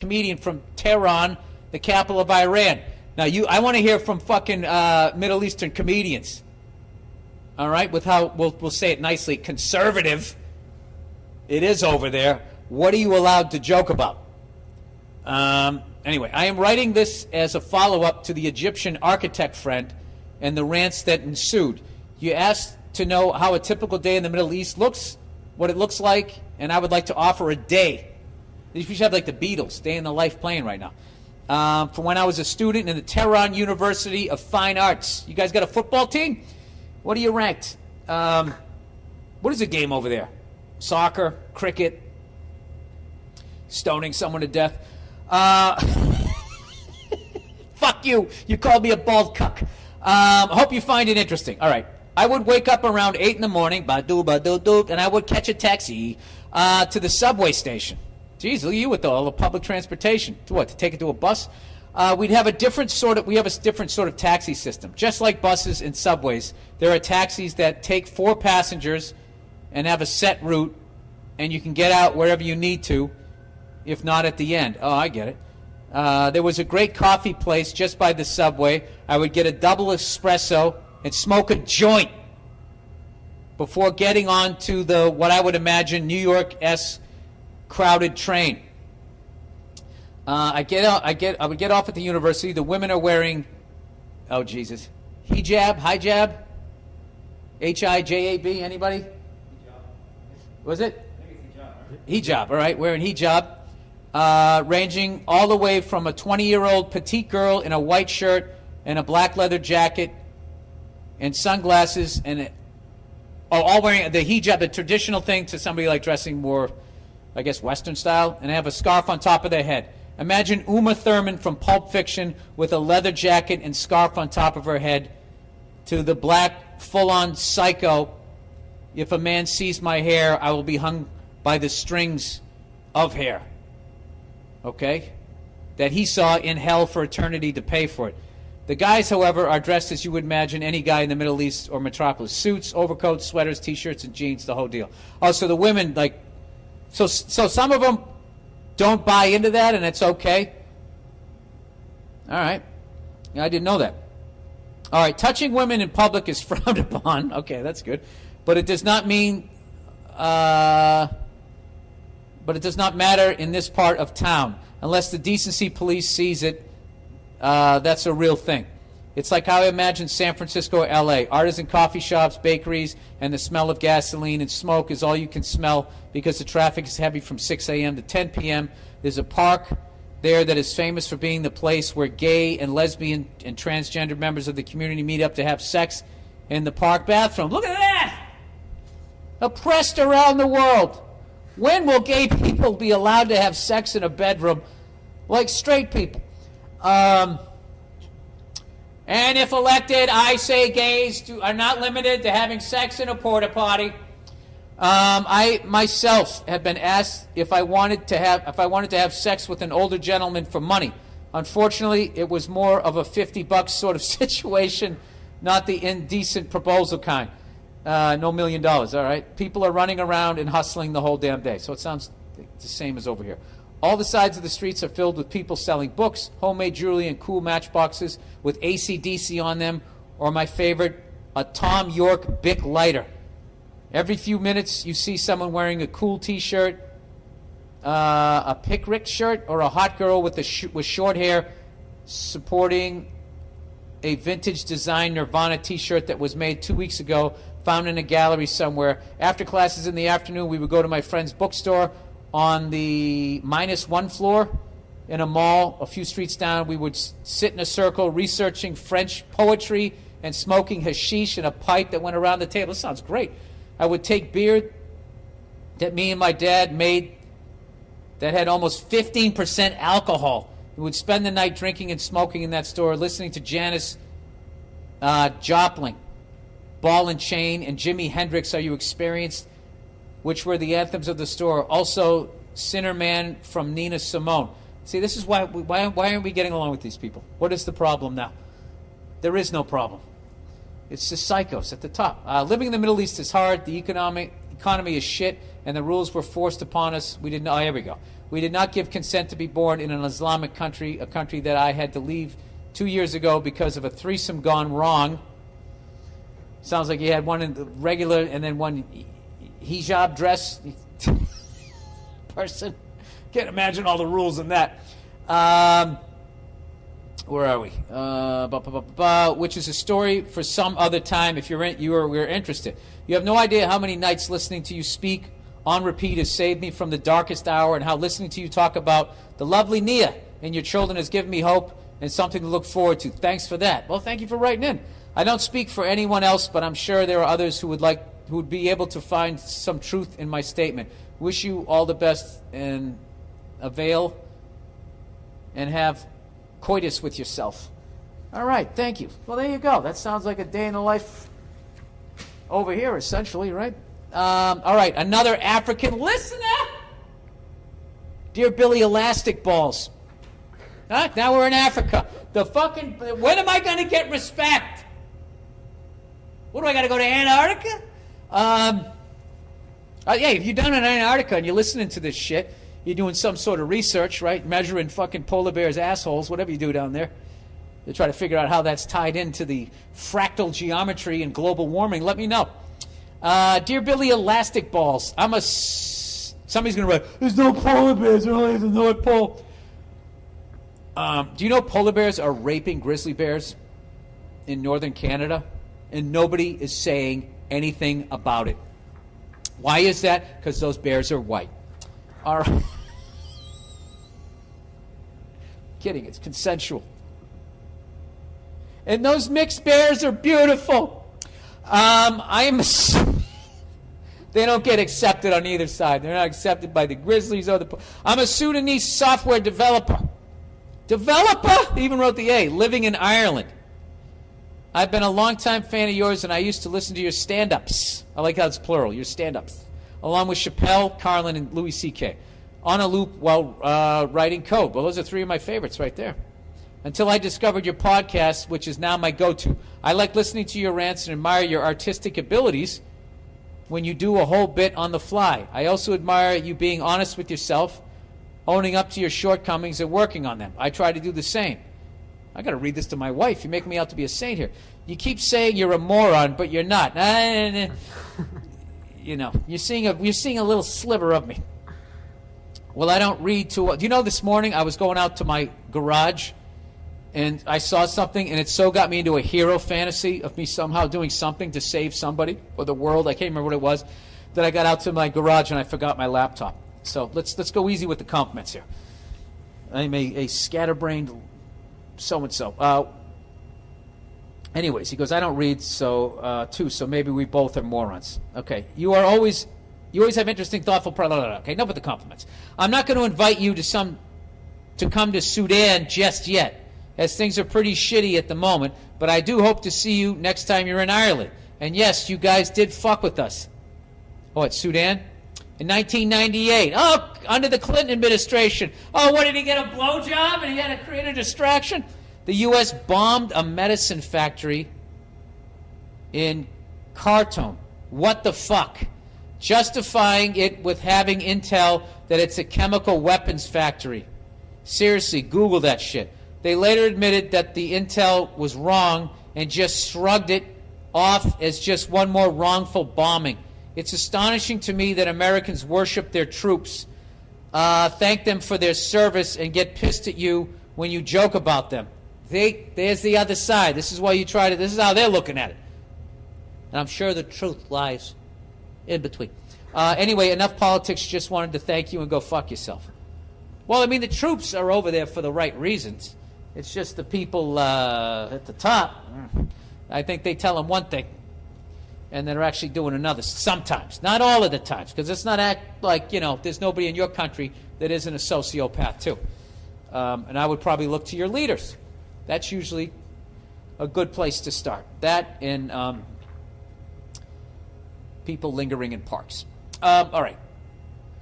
comedian from Tehran, the capital of Iran. Now, I want to hear from fucking Middle Eastern comedians. All right, with how we'll say it nicely, conservative it is over there. What are you allowed to joke about? Anyway, I am writing this as a follow-up to the Egyptian architect friend and the rants that ensued. You asked to know how a typical day in the Middle East looks, what it looks like, and I would like to offer a day. We should have like the Beatles, Day in the Life playing right now. From when I was a student in the Tehran University of Fine Arts. You guys got a football team? What are you ranked? What is the game over there? Soccer, cricket, stoning someone to death. Fuck you. You called me a bald cuck. Hope you find it interesting. All right. I would wake up around 8 in the morning, and I would catch a taxi to the subway station. Jeez, look at you with all the public transportation. To what? To take it to a bus? We have a different sort of taxi system. Just like buses and subways, there are taxis that take 4 passengers and have a set route, and you can get out wherever you need to, if not at the end. Oh, I get it. There was a great coffee place just by the subway. I would get a double espresso and smoke a joint before getting on to the, what I would imagine, New York-esque crowded train. I would get off at the university. The women are wearing, oh Jesus, hijab, H-I-J-A-B, anybody? Hijab. Was it? I think it's hijab, right? Hijab, all right, wearing hijab. Ranging all the way from a 20-year-old petite girl in a white shirt and a black leather jacket and sunglasses, and all wearing the hijab, the traditional thing, to somebody like dressing more, I guess, Western style, and have a scarf on top of their head. Imagine Uma Thurman from Pulp Fiction with a leather jacket and scarf on top of her head, to the black, full-on psycho, if a man sees my hair, I will be hung by the strings of hair. Okay? That he saw in hell for eternity to pay for it. The guys, however, are dressed as you would imagine any guy in the Middle East or metropolis. Suits, overcoats, sweaters, T-shirts, and jeans, the whole deal. Oh, so the women, like, so some of them don't buy into that, and it's okay. All right. I didn't know that. All right, touching women in public is frowned upon. Okay, that's good. But it does not mean, but it does not matter in this part of town. Unless the decency police sees it, that's a real thing. It's like how I imagine San Francisco or L.A. Artisan coffee shops, bakeries, and the smell of gasoline and smoke is all you can smell because the traffic is heavy from 6 a.m. to 10 p.m. There's a park there that is famous for being the place where gay and lesbian and transgender members of the community meet up to have sex in the park bathroom. Look at that! Oppressed around the world. When will gay people be allowed to have sex in a bedroom like straight people? And if elected, I say gays are not limited to having sex in a porta potty. I myself have been asked if I wanted to have sex with an older gentleman for money. Unfortunately, it was more of a $50 sort of situation, not the indecent proposal kind. No $1 million, all right? People are running around and hustling the whole damn day. So it sounds the same as over here. All the sides of the streets are filled with people selling books, homemade jewelry, and cool matchboxes with AC/DC on them, or my favorite, a Tom York Bic lighter. Every few minutes, you see someone wearing a cool T-shirt, a Pickrick shirt, or a hot girl with short hair supporting a vintage design Nirvana T-shirt that was made 2 weeks ago, found in a gallery somewhere. After classes in the afternoon, we would go to my friend's bookstore on the -1 floor in a mall a few streets down. We would sit in a circle researching French poetry and smoking hashish in a pipe that went around the table. This sounds great. I would take beer that me and my dad made that had almost 15% alcohol. We would spend the night drinking and smoking in that store, listening to Janis Joplin, Ball and Chain, and Jimi Hendrix, Are You Experienced?, which were the anthems of the store. Also, Sinner Man from Nina Simone. See, this is why aren't we getting along with these people? What is the problem now? There is no problem. It's the psychos at the top. Living in the Middle East is hard. The economy is shit, and the rules were forced upon us. We did not. Oh, here we go. We did not give consent to be born in an Islamic country, a country that I had to leave 2 years ago because of a threesome gone wrong. Sounds like you had one in the regular and then one hijab dress person. Can't imagine all the rules in that. Where are we? Which is a story for some other time if we're interested. You have no idea how many nights listening to you speak on repeat has saved me from the darkest hour, and how listening to you talk about the lovely Nia and your children has given me hope and something to look forward to. Thanks for that. Well, thank you for writing in. I don't speak for anyone else, but I'm sure there are others who would be able to find some truth in my statement. Wish you all the best and avail and have coitus with yourself. All right, thank you. Well, there you go. That sounds like a day in the life over here, essentially, right? All right, another African listener. Dear Billy Elastic Balls. Now we're in Africa. When am I going to get respect? What do I got to go to Antarctica? Yeah, if you're down in Antarctica and you're listening to this shit, you're doing some sort of research, right? Measuring fucking polar bears' assholes, whatever you do down there, to try to figure out how that's tied into the fractal geometry and global warming. Let me know. Dear Billy Elastic Balls, somebody's going to write, there's no polar bears, they're only the North Pole. Do you know polar bears are raping grizzly bears in northern Canada? And nobody is saying anything about it. Why is that? Because those bears are white. All right. Kidding, it's consensual. And those mixed bears are beautiful. They don't get accepted on either side. They're not accepted by the Grizzlies or the... I'm a Sudanese software developer. Developer? They even wrote the A. Living in Ireland. I've been a longtime fan of yours, and I used to listen to your stand-ups. I like how it's plural, your stand-ups. Along with Chappelle, Carlin, and Louis C.K. On a loop while writing code. Well, those are three of my favorites right there. Until I discovered your podcast, which is now my go-to. I like listening to your rants and admire your artistic abilities when you do a whole bit on the fly. I also admire you being honest with yourself, owning up to your shortcomings and working on them. I try to do the same. I got to read this to my wife. You make me out to be a saint here. You keep saying you're a moron, but you're not. You know, you're seeing a little sliver of me. Well, I don't read too well. Do you know this morning I was going out to my garage and I saw something, and it so got me into a hero fantasy of me somehow doing something to save somebody or the world. I can't remember what it was. That I got out to my garage and I forgot my laptop. So let's go easy with the compliments here. I'm a scatterbrained so-and-so. Anyways, he goes, I don't read, so maybe we both are morons. Okay, you always have interesting, thoughtful, okay, enough with the compliments. I'm not going to invite you to come to Sudan just yet, as things are pretty shitty at the moment, but I do hope to see you next time you're in Ireland. And yes, you guys did fuck with us. Oh, it's Sudan? In 1998. Oh, under the Clinton administration. Oh, what, did he get a blowjob and he had to create a distraction? The U.S. bombed a medicine factory in Khartoum. What the fuck? Justifying it with having intel that it's a chemical weapons factory. Seriously, Google that shit. They later admitted that the intel was wrong and just shrugged it off as just one more wrongful bombing. It's astonishing to me that Americans worship their troops, thank them for their service, and get pissed at you when you joke about them. There's the other side. This is why you try to... This is how they're looking at it. And I'm sure the truth lies in between. Anyway, enough politics. Just wanted to thank you and go fuck yourself. Well, I mean, the troops are over there for the right reasons. It's just the people at the top. I think they tell them one thing, and they're actually doing another sometimes. Not all of the times, because it's not act like, there's nobody in your country that isn't a sociopath, too. And I would probably look to your leaders. That's usually a good place to start. That and people lingering in parks. All right.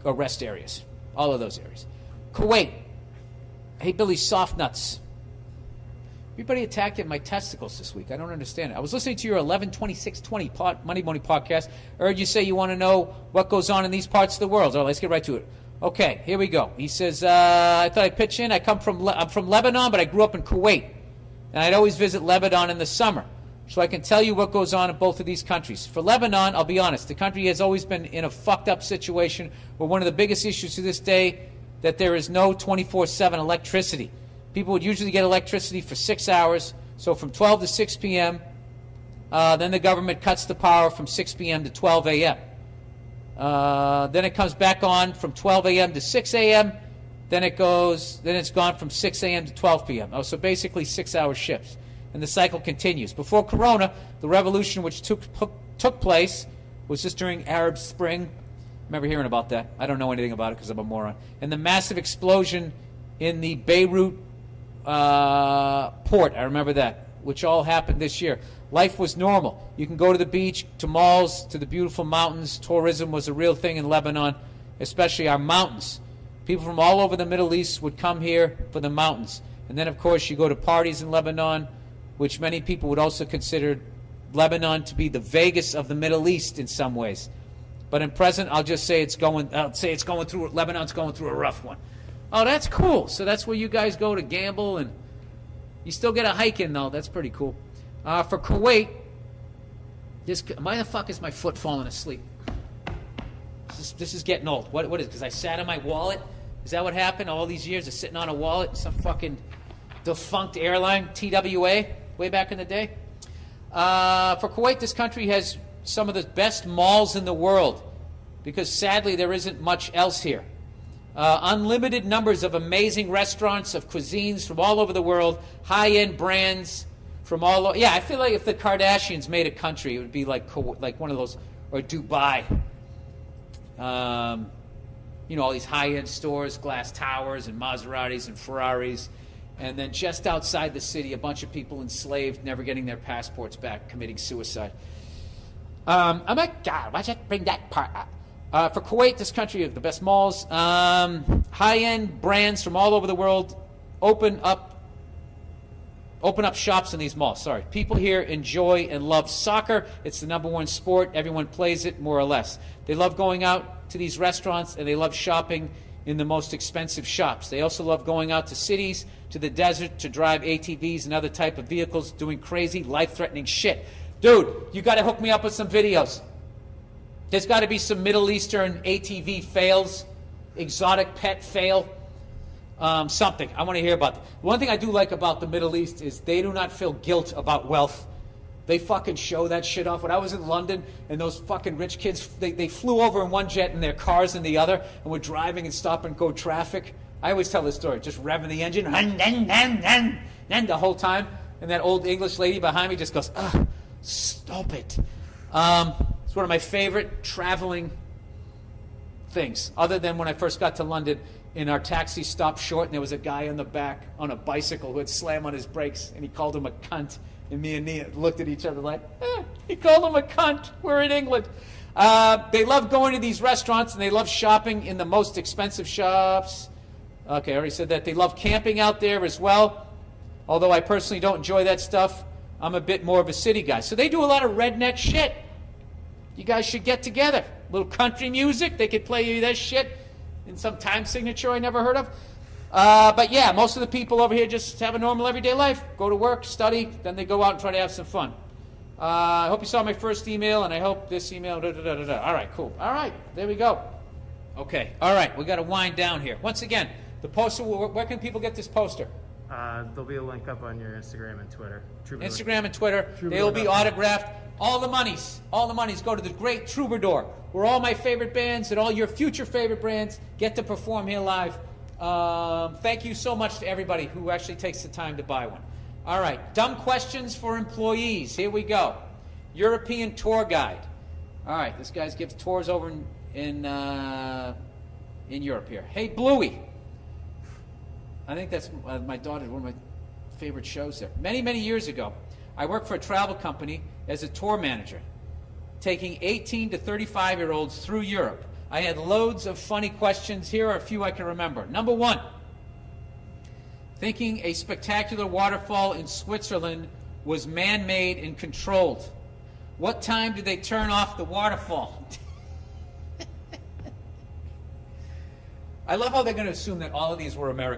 Or rest areas. All of those areas. Kuwait. Hey, Billy Soft Nuts. Everybody attacked at my testicles this week. I don't understand it. I was listening to your 11/26/20 Monday morning podcast. I heard you say you want to know what goes on in these parts of the world. All right, let's get right to it. Okay, here we go. He says, I thought I'd pitch in. I'm from Lebanon, but I grew up in Kuwait. And I'd always visit Lebanon in the summer. So I can tell you what goes on in both of these countries. For Lebanon, I'll be honest, the country has always been in a fucked up situation where one of the biggest issues to this day that there is no 24/7 electricity. People would usually get electricity for 6 hours, so from 12 to 6 p.m., then the government cuts the power from 6 p.m. to 12 a.m. Then it comes back on from 12 a.m. to 6 a.m., then it's gone from 6 a.m. to 12 p.m. Oh, so basically 6-hour shifts. And the cycle continues. Before Corona, the revolution which took place was just during Arab Spring. I remember hearing about that. I don't know anything about it because I'm a moron. And the massive explosion in the Beirut port, I remember that, which all happened this year. Life was normal. You can go to the beach, to malls, to the beautiful mountains. Tourism was a real thing in Lebanon, especially our mountains. People from all over the Middle East would come here for the mountains. And then, of course, you go to parties in Lebanon, which many people would also consider Lebanon to be the Vegas of the Middle East in some ways. But in present, Lebanon's going through a rough one. Oh, that's cool. So that's where you guys go to gamble, and you still get a hike in, though. That's pretty cool. For Kuwait, why the fuck is my foot falling asleep? This is getting old. What is it? Because I sat on my wallet? Is that what happened all these years of sitting on a wallet? Some fucking defunct airline, TWA, way back in the day? For Kuwait, this country has some of the best malls in the world because, sadly, there isn't much else here. Unlimited numbers of amazing restaurants, of cuisines from all over the world, high-end brands from all over. Yeah, I feel like if the Kardashians made a country, it would be like one of those, or Dubai. All these high-end stores, glass towers, and Maseratis and Ferraris. And then just outside the city, a bunch of people enslaved, never getting their passports back, committing suicide. Oh my God, why'd you bring that part up? For Kuwait, this country of the best malls, high-end brands from all over the world open up shops in these malls. Sorry. People here enjoy and love soccer. It's the #1 sport. Everyone plays it, more or less. They love going out to these restaurants, and they love shopping in the most expensive shops. They also love going out to cities, to the desert, to drive ATVs and other type of vehicles, doing crazy, life-threatening shit. Dude, you got to hook me up with some videos. There's got to be some Middle Eastern ATV fails, exotic pet fail, something. I want to hear about that. One thing I do like about the Middle East is they do not feel guilt about wealth. They fucking show that shit off. When I was in London and those fucking rich kids, they flew over in one jet and their cars in the other, and were driving in stop and go traffic. I always tell this story, just revving the engine, the whole time, and that old English lady behind me just goes, stop it. It's one of my favorite traveling things, other than when I first got to London and our taxi stopped short and there was a guy in the back on a bicycle who had slammed on his brakes and he called him a cunt. And me and Nia looked at each other like, he called him a cunt. We're in England. They love going to these restaurants and they love shopping in the most expensive shops. Okay, I already said that. They love camping out there as well. Although I personally don't enjoy that stuff. I'm a bit more of a city guy. So they do a lot of redneck shit. You guys should get together. A little country music. They could play you that shit in some time signature I never heard of. But yeah, most of the people over here just have a normal everyday life. Go to work, study, then they go out and try to have some fun. I hope you saw my first email, and I hope this email, All right, cool. All right, there we go. Okay, all right, we got to wind down here. Once again, the poster, where can people get this poster? There'll be a link up on your Instagram and Twitter. Instagram and Twitter. They will be autographed. All the monies go to the great Troubadour, where all my favorite bands and all your future favorite bands get to perform here live. Thank you so much to everybody who actually takes the time to buy one. All right, dumb questions for employees. Here we go. European tour guide. All right, this guy gives tours over in Europe here. Hey, Bluey. I think that's my daughter, one of my favorite shows there. Many, many years ago, I worked for a travel company as a tour manager, taking 18 to 35-year-olds through Europe. I had loads of funny questions. Here are a few I can remember. Number one, thinking a spectacular waterfall in Switzerland was man-made and controlled. What time did they turn off the waterfall? I love how they're going to assume that all of these were American.